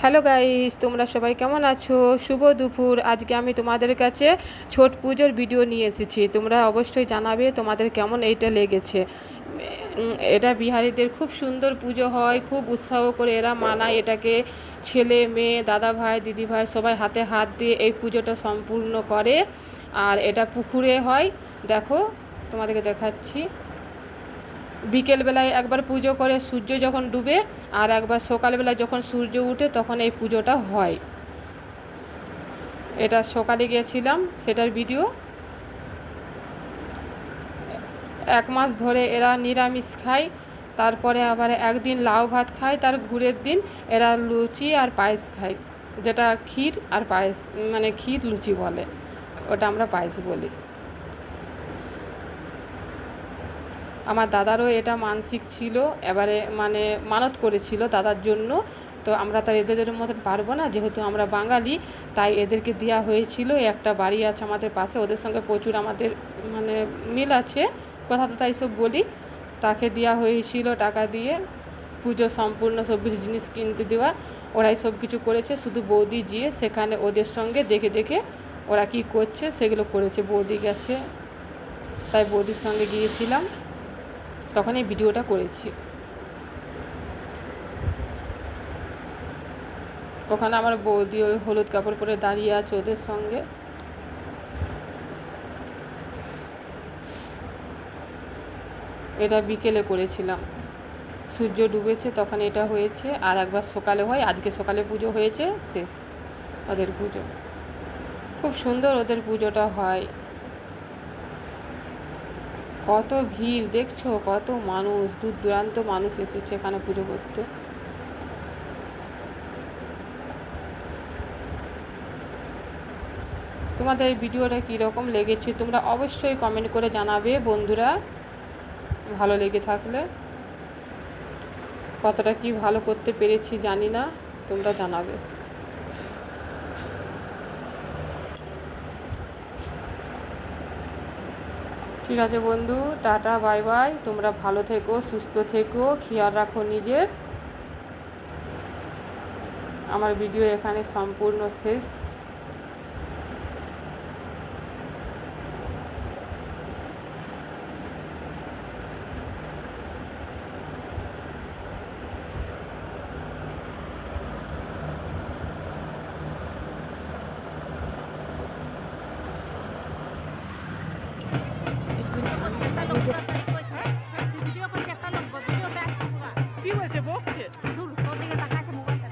Hello guys, তোমরা সবাই কেমন আছো? শুভ দুপুর। আজকে আমি তোমাদের কাছে ছট পুজোর ভিডিও নিয়ে এসেছি। তোমরা অবশ্যই জানাবে তোমাদের কেমন এইটা লেগেছে। এটা বিহারিদের খুব সুন্দর পুজো হয়, খুব উৎসাহ করে এরা মানায় এটাকে। ছেলে মেয়ে, দাদা ভাই, দিদি ভাই সবাই হাতে হাত দিয়ে এই পুজোটা সম্পূর্ণ করে। আর এটা পুকুরে হয়। দেখো, তোমাদেরকে দেখাচ্ছি। বিকেলবেলায় একবার পুজো করে সূর্য যখন ডুবে, আর একবার সকালবেলায় যখন সূর্য উঠে তখন এই পুজোটা হয়। এটা সকালে গিয়েছিলাম, সেটার ভিডিও। 1 মাস ধরে এরা নিরামিষ খায়, তারপরে আবার একদিন লাউ ভাত খায়, তার ঘুরের দিন এরা লুচি আর পায়েস খায়, যেটা ক্ষীর আর পায়েস, মানে ক্ষীর লুচি বলে, ওটা আমরা পায়েস বলি। আমার দাদারও এটা মানসিক ছিল, এবারে মানে মানত করেছিল দাদার জন্য। তো আমরা তার এদের মতন পারবো না, যেহেতু আমরা বাঙালি, তাই এদেরকে দেওয়া হয়েছিল। একটা বাড়ি আছে আমাদের পাশে, ওদের সঙ্গে প্রচুর আমাদের মানে মিল আছে, কথা তো তাই সব বলি। তাকে দেওয়া হয়েছিল টাকা দিয়ে পুজো সম্পূর্ণ সব কিছু জিনিস কিনতে দেওয়া। ওরাই সব কিছু করেছে, শুধু বৌদি গিয়ে সেখানে ওদের সঙ্গে দেখে দেখে ওরা কি করছে সেগুলো করেছে। বৌদি গেছে, তাই বৌদির সঙ্গে গিয়েছিলাম, তখন এই ভিডিওটা করেছি। ওখানে আমার বৌদি ওই হলুদ কাপড় পরে দাঁড়িয়ে আছে ওদের সঙ্গে। এটা বিকেলে করেছিলাম, সূর্য ডুবেছে তখন এটা হয়েছে। আর একবার সকালে হয়, আজকে সকালে পুজো হয়েছে, শেষ ওদের পুজো। খুব সুন্দর ওদের পুজোটা হয়। কত ভিড় দেখছো, কত মানুষ, দূর দূরান্ত মানুষ এসেছে এখানে পুজো করতে। তোমাদের এই ভিডিওটা কীরকম লেগেছে তোমরা অবশ্যই কমেন্ট করে জানাবে বন্ধুরা, ভালো লেগে থাকলে। কতটা কি ভালো করতে পেরেছি জানি না, তোমরা জানাবে। ঠিক আছে বন্ধু, টাটা, বাই বাই। তোমরা ভালো থেকো, সুস্থ থেকো, খেয়াল রাখো নিজের। আমার ভিডিও এখানে সম্পূর্ণ শেষ। কি বলছে, বকছে? দূর তোর দিকে তাকাচ্ছে মোবাইলটা।